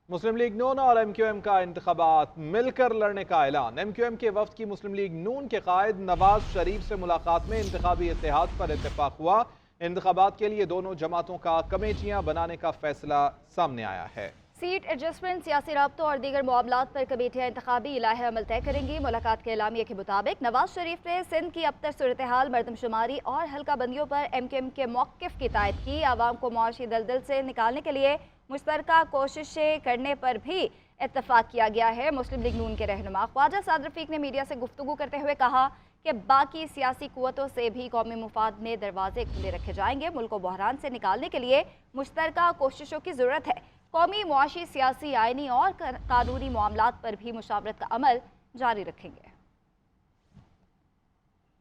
मुस्लिम league नून और MQM का इंतखाबात मिलकर लड़ने का ऐलान। MQM के वफ्द की मुस्लिम लीग नून के कायद नवाज शरीफ से मुलाकात में इंतखाबी इत्तेहाद पर इत्तेफाक हुआ। इंतखाबात के लिए दोनों जमातों का कमेटियां बनाने का फैसला सामने आया है। सीट एडजस्टमेंट, सियासी राब्तों और दीगर मामलात पर कमेटियां इंतखाबी इलाहे अमल तय करेंगी। मुलाकात के एलामिया के मुताबिक नवाज शरीफ ने सिंध की अबतर सूरत हाल, मरदमशुमारी और हल्का बंदियों पर MQM के मौक़िफ़ की तायद की। आवाम को मुआशी दलदल से निकालने के लिए मुश्तरका कोशिशें करने पर भी इत्तफाक किया गया है। मुस्लिम लीग नून के रहनुमा ख्वाजा साद रफीक ने मीडिया से गुफ्तगू करते हुए कहा कि बाकी सियासी कुव्वतों से भी कौमी मुफाद में दरवाजे खुले रखे जाएंगे। मुल्क को बहरान से निकालने के लिए मुश्तरका कोशिशों की ज़रूरत है। कौमी, मुआशी, सियासी, आइनी और कानूनी मामलात पर भी मुशावरत का अमल जारी रखेंगे।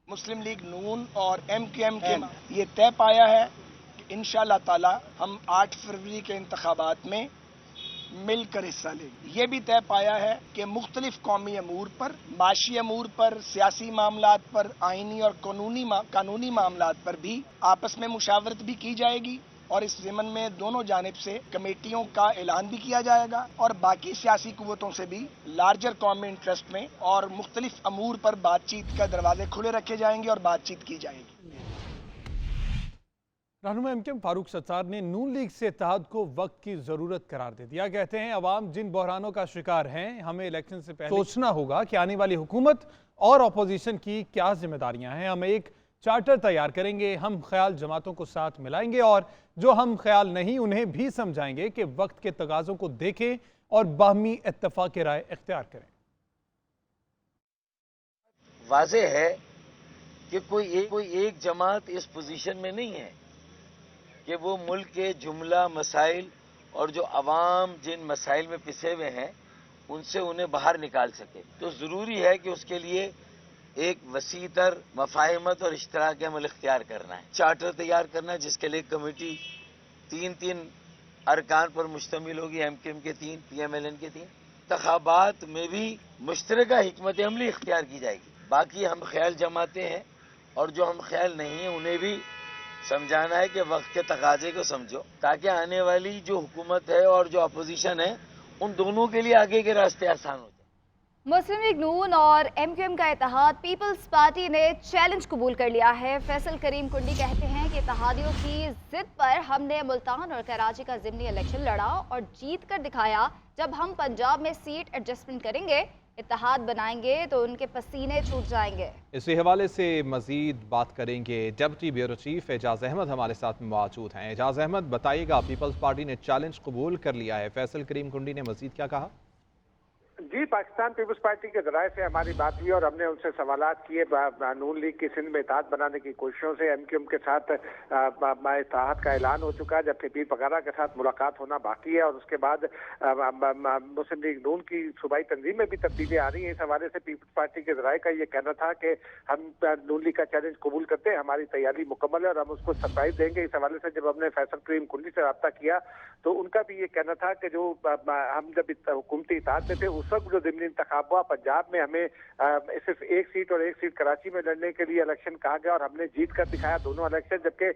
मुस्लिम लीग नून और MQM के ये तय पाया है कि इंशाअल्लाह ताला हम 8 फरवरी के इंतखाबात में मिलकर हिस्सा लेंगे। ये भी तय पाया है कि मुख्तलिफ कौमी अमूर पर, माशी अमूर पर, सियासी मामलात पर, आइनी और कानूनी मामलात पर भी आपस में मुशावरत भी की जाएगी और इस ज़िमन में दोनों जानिब से कमेटियों का ऐलान भी किया जाएगा और बाकी सियासी कुव्वतों से भी लार्जर कौमी इंटरेस्ट में और मुख्तलिफ अमूर पर बातचीत का दरवाजे खुले रखे जाएंगे और बातचीत की जाएगी। रहनुमा MQM फारूक सत्तार ने नून लीग से इत्तेहाद को वक्त की जरूरत करार दे दिया। कहते हैं अवाम जिन बहरानों का शिकार हैं, हमें इलेक्शन से पहले सोचना होगा कि आने वाली हुकूमत और अपोजिशन की क्या जिम्मेदारियां हैं। हम एक चार्टर तैयार करेंगे, हम ख्याल जमातों को साथ मिलाएंगे और जो हम ख्याल नहीं उन्हें भी समझाएंगे कि वक्त के तकाज़ों को देखें और बाहमी इत्तफाक राय इख्तियार करें। वाज़े है कि कोई एक जमात इस पोजीशन में नहीं है कि वो मुल्क के जुमला मसाइल और जो अवाम जिन मसाइल में पिसे हुए हैं उनसे उन्हें बाहर निकाल सके। तो ज़रूरी है कि उसके लिए एक वसीतर मफाहिमत और इश्तराक अमल इख्तियार करना है, चार्टर तैयार करना है जिसके लिए कमेटी तीन अरकान पर मुश्तमिल होगी। MQM के 3, PMLN के 3। इंतखाबात में भी मुश्तरका हिकमत अमली इख्तियार की जाएगी। बाकी हम ख्याल जमाते हैं और जो हम ख्याल नहीं है उन्हें भी समझाना है कि वक्त के तकाजे को समझो, ताकि आने वाली जो हुकूमत है और जो अपोजिशन है उन दोनों के लिए आगे के रास्ते आसान हो जाए। मुस्लिम लीग नून और MQM का इत्तेहाद, पीपल्स पार्टी ने चैलेंज कबूल कर लिया है। फैसल करीम कुंडी कहते हैं कि इत्तेहादियों की जिद पर हमने मुल्तान और कराची का ज़िमनी इलेक्शन लड़ा और जीत कर दिखाया। जब हम पंजाब में सीट एडजस्टमेंट करेंगे, इत्तेहाद बनाएंगे तो उनके पसीने छूट जाएंगे। इसी हवाले से मजीद बात करेंगे। Deputy bureau chief Ejaz Ahmed हमारे साथ मौजूद हैं। एजाज अहमद, बताइएगा, पीपल्स पार्टी ने चैलेंज कबूल कर लिया है, फैसल करीम कुंडी ने मजीद क्या कहा? जी, पाकिस्तान पीपल्स पार्टी के जराये से हमारी बात हुई और हमने उनसे सवालात किए नून लीग की सिंध में इत्तेहाद बनाने की कोशिशों से। MQM के साथ इत्तेहाद का ऐलान हो चुका है, जबकि पीर पगारा के साथ मुलाकात होना बाकी है और उसके बाद मुस्लिम लीग नून की सूबाई तंजीम में भी तब्दीली आ रही है। इस हवाले से पीपल्स पार्टी के जराये का ये कहना था कि हम नून लीग का चैलेंज कबूल करते हैं, हमारी तैयारी मुकम्मल है और हम उसको सरप्राइज देंगे। इस हवाले से जब हमने फैसल करीम कुंडी से रब्ता किया तो उनका भी ये कहना था कि जो हम जब हुकूमती इत्तेहाद में थे उस वक्त जो ज़िमनी इंतखाब हुआ पंजाब में, हमें सिर्फ एक सीट और एक सीट कराची में लड़ने के लिए इलेक्शन कहा गया और हमने जीत कर दिखाया दोनों इलेक्शन। जबकि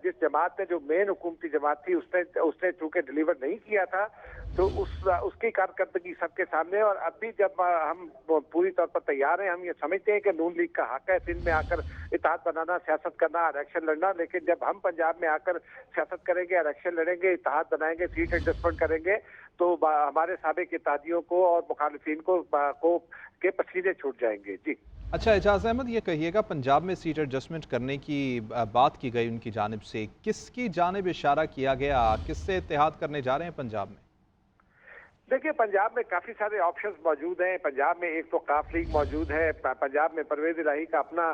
जिस जमात ने, जो मेन हुकूमती जमात थी, उसने चूंकि डिलीवर नहीं किया था तो उसकी कारकर्दगी सबके सामने। और अब भी जब हम पूरी तौर पर तैयार हैं, हम ये समझते हैं कि नून लीग का हक है सिंध में आकर इत्तेहाद बनाना, सियासत करना, इलेक्शन लड़ना। लेकिन जब हम पंजाब में आकर सियासत करेंगे, इलेक्शन लड़ेंगे, इत्तेहाद बनाएंगे, सीट एडजस्टमेंट करेंगे तो हमारे साबिक इत्तेहादियों को और मुखालिफिन को के पसीने छूट जाएंगे। जी अच्छा एजाज अहमद, ये कहिएगा, पंजाब में सीट एडजस्टमेंट करने की बात की गई उनकी जानिब से, किसकी जानिब इशारा किया गया, किससे इत्तेहाद करने जा रहे हैं पंजाब में? देखिए, पंजाब में काफी सारे ऑप्शंस मौजूद हैं। पंजाब में एक तो काफ लीग मौजूद है, पंजाब में परवेज इलाही का अपना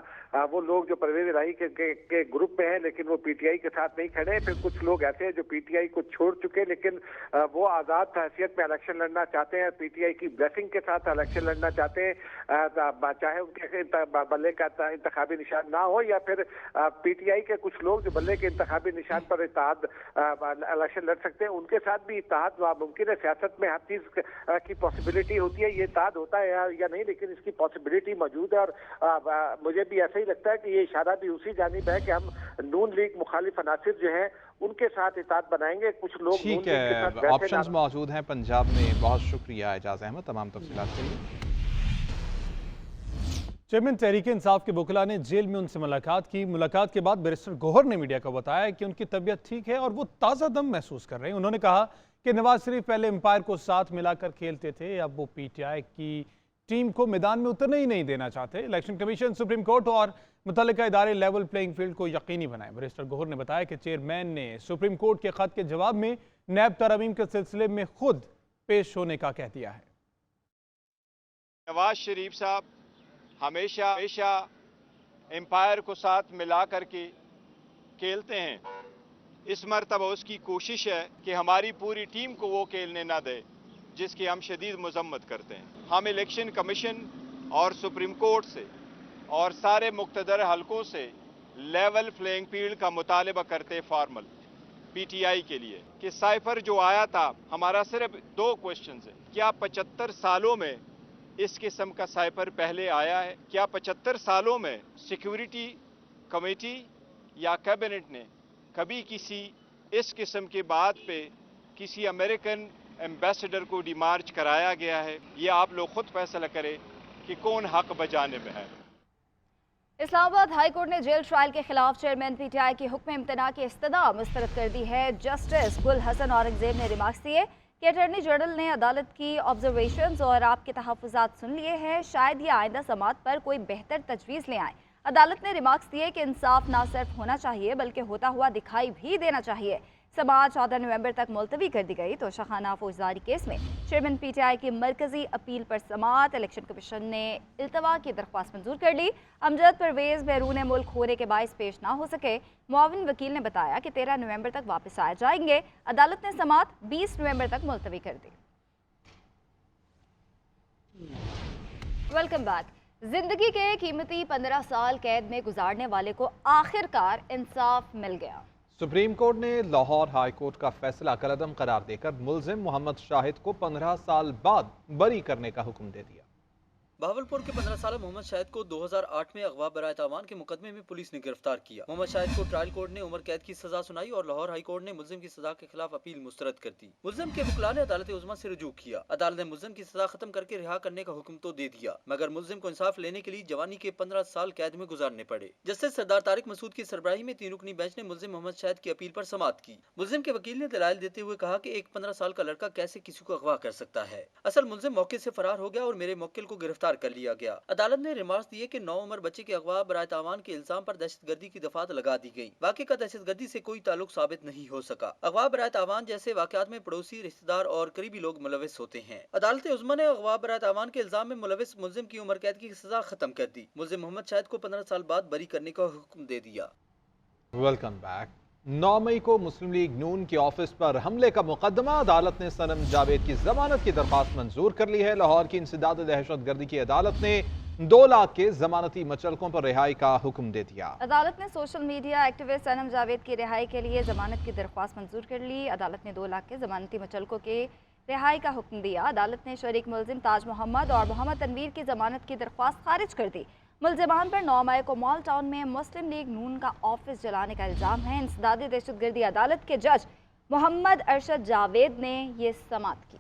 वो लोग जो परवेज इलाही के ग्रुप में हैं लेकिन वो PTI के साथ नहीं खड़े। फिर कुछ लोग ऐसे हैं जो PTI को छोड़ चुके लेकिन वो आज़ाद हैसियत में इलेक्शन लड़ना चाहते हैं, PTI की ब्लेसिंग के साथ इलेक्शन लड़ना चाहते हैं, चाहे उनके बल्ले का इंतखाबी निशान ना हो या फिर PTI के कुछ लोग जो बल्ले के इंतखाबी निशान पर इत्तेहाद इलेक्शन लड़ सकते हैं, उनके साथ भी इत्तेहाद मुमकिन है। सियासत में हर चीज की पॉसिबिलिटी होती है, ये इत्तेहाद होता है या नहीं, लेकिन इसकी पॉसिबिलिटी मौजूद है। और मुझे भी ऐसा ही लगता है कि ये इशारा भी उसी जानिब है कि हम नून लीग मुखालिफ अनासिर जो है उनके साथ इत्तेहाद बनाएंगे। कुछ लोग ठीक है, ऑप्शंस मौजूद हैं पंजाब में। बहुत शुक्रिया एजाज अहमद तमाम तफसीलात के लिए। चेयरमैन तहरीक इंसाफ के वकला ने जेल में उनसे मुलाकात की। मुलाकात के बाद बैरिस्टर गौहर ने मीडिया को बताया कि उनकी तबीयत ठीक है और वो ताज़ा दम महसूस कर रहे हैं। उन्होंने कहा कि नवाज शरीफ पहले एम्पायर को साथ मिलाकर खेलते थे, अब वो पीटीआई की टीम को मैदान में उतरने ही नहीं देना चाहते। इलेक्शन कमीशन, सुप्रीम कोर्ट और मुतल्लिका इदारे लेवल प्लेइंग फील्ड को यकीनी बनाए। बैरिस्टर गौहर ने बताया कि चेयरमैन ने सुप्रीम कोर्ट के खत के जवाब में नैब तरमीम के सिलसिले में खुद पेश होने का कह दिया है। नवाज शरीफ साहब हमेशा एम्पायर को साथ मिला करके खेलते हैं। इस मरतबा उसकी कोशिश है कि हमारी पूरी टीम को वो खेलने ना दे, जिसकी हम शदीद मजम्मत करते हैं। हम इलेक्शन कमीशन और सुप्रीम कोर्ट से और सारे मुख्तदर हलकों से लेवल प्लेइंग फील्ड का मुतालबा करते फॉर्मल पीटीआई के लिए कि साइफर जो आया था, हमारा सिर्फ 2 क्वेश्चन है। क्या 75 सालों में इस किस्म का साइफर पहले आया है? क्या 75 सालों में सिक्योरिटी कमेटी या कैबिनेट ने कभी किसी इस किस्म की बात पे किसी अमेरिकन एम्बेसडर को डिमार्च कराया गया है? ये आप लोग खुद फैसला करें कि कौन हक बजाने में है। इस्लामाबाद हाई कोर्ट ने जेल ट्रायल के खिलाफ चेयरमैन पीटीआई की हुक्म इम्तना की इस्तदा मुस्तरद कर दी है। जस्टिस गुल हसन औरंगजेब ने रिमार्क्स दिए कि अटॉर्नी जनरल ने अदालत की ऑब्जर्वेशंस और आपके तहफ़्फ़ुज़ात सुन लिए हैं, शायद ये आइंदा समात पर कोई बेहतर तजवीज़ ले आएँ। अदालत ने रिमार्क्स दिए कि इंसाफ ना सिर्फ होना चाहिए बल्कि होता हुआ दिखाई भी देना चाहिए। समात 14 नवंबर तक मुलतवी कर दी गई। तो शाखाना फौजदारी केस में चेयरमैन पीटीआई की मरकजी अपील पर समात इलेक्शन कमीशन ने इल्तवा की दरख्वास्त मंजूर कर ली। अमजद परवेज बैरून मुल्क होने के बायस पेश ना हो सके। मुआविन वकील ने बताया कि 13 नवंबर तक वापस आ जाएंगे। अदालत ने समात 20 नवंबर तक मुलतवी कर दी। Welcome back. जिंदगी के कीमती 15 साल कैद में गुजारने वाले को आखिरकार इंसाफ मिल गया। सुप्रीम कोर्ट ने लाहौर हाई कोर्ट का फैसला कलअदम करार देकर मुलजिम मोहम्मद शाहिद को 15 साल बाद बरी करने का हुक्म दे दिया। बहावलपुर के 15 साल मोहम्मद शाहिद को 2008 में अगवा बराए तावान के मुकदमे में पुलिस ने गिरफ्तार किया। मोहम्मद शाहिद को ट्रायल कोर्ट ने उम्र कैद की सजा सुनाई और लाहौर हाई कोर्ट ने मुलजिम की सजा के खिलाफ अपील मुस्तरद कर दी। मुलजिम के वकला ने अदालत उज़्मा से रुजू किया। अदालत ने मुलजिम की सजा खत्म करके रिहा करने का हुक्म तो दे दिया, मगर मुलजिम को इंसाफ लेने के लिए जवानी के 15 साल कैद में गुजारने पड़े। जस्टिस सरदार तारिक मसूद की सरबराही में 3 रुकनी बेंच ने मुलजिम मोहम्मद शाहिद की अपील पर समाअत की। मुलजिम के वकील ने दलाइल देते हुए कहा कि एक 15 साल का लड़का कैसे किसी को अगवा कर सकता है। असल मुलजिम मौके से फरार हो गया और मेरे मुवक्किल को गिरफ्तार कर लिया गया। अदालत ने रिमार्क्स दिए कि 9 उम्र बच्चे के अगवा बराए तावान के इल्जाम पर दहशतगर्दी की दफात लगा दी गई। वाक़े का दहशतगर्दी से कोई ताल्लुक साबित नहीं हो सका। अगवा बराए तावान जैसे वाक़यात में पड़ोसी, रिश्तेदार और करीबी लोग मुलविस होते हैं। अदालत उज़्मा ने अगवा बराए तावान के इल्जाम में मुलविस मुलजिम की उम्र कैद की सजा खत्म कर दी। मुलजिम मोहम्मद शाहिद को 15 साल बाद बरी करने का हुक्म दे दिया। Welcome back. 9 मई को मुस्लिम लीग नून के ऑफिस पर हमले का मुकदमा, अदालत ने सनम जावेद की जमानत की दरख्वास्त मंजूर कर ली है। लाहौर की इंसदाद दहशतगर्दी की अदालत ने 2 लाख के जमानती मचलकों पर रिहाई का हुक्म दे दिया। अदालत ने सोशल मीडिया एक्टिविस्ट सनम जावेद की रिहाई के लिए जमानत की दरख्वास्त मंजूर कर ली। अदालत ने 2 लाख के जमानती मचलकों के रिहाई का हुक्म दिया। अदालत ने शरीक मुलजिम ताज मोहम्मद और मोहम्मद तनवीर की जमानत की दरख्वास्त खारिज कर दी। मुलजिमान पर 9 मई को मॉल टाउन में मुस्लिम लीग नून का ऑफिस जलाने का इल्जाम है। इंसदादी दहशतगर्दी अदालत के जज मोहम्मद अरशद जावेद ने ये समाअत की।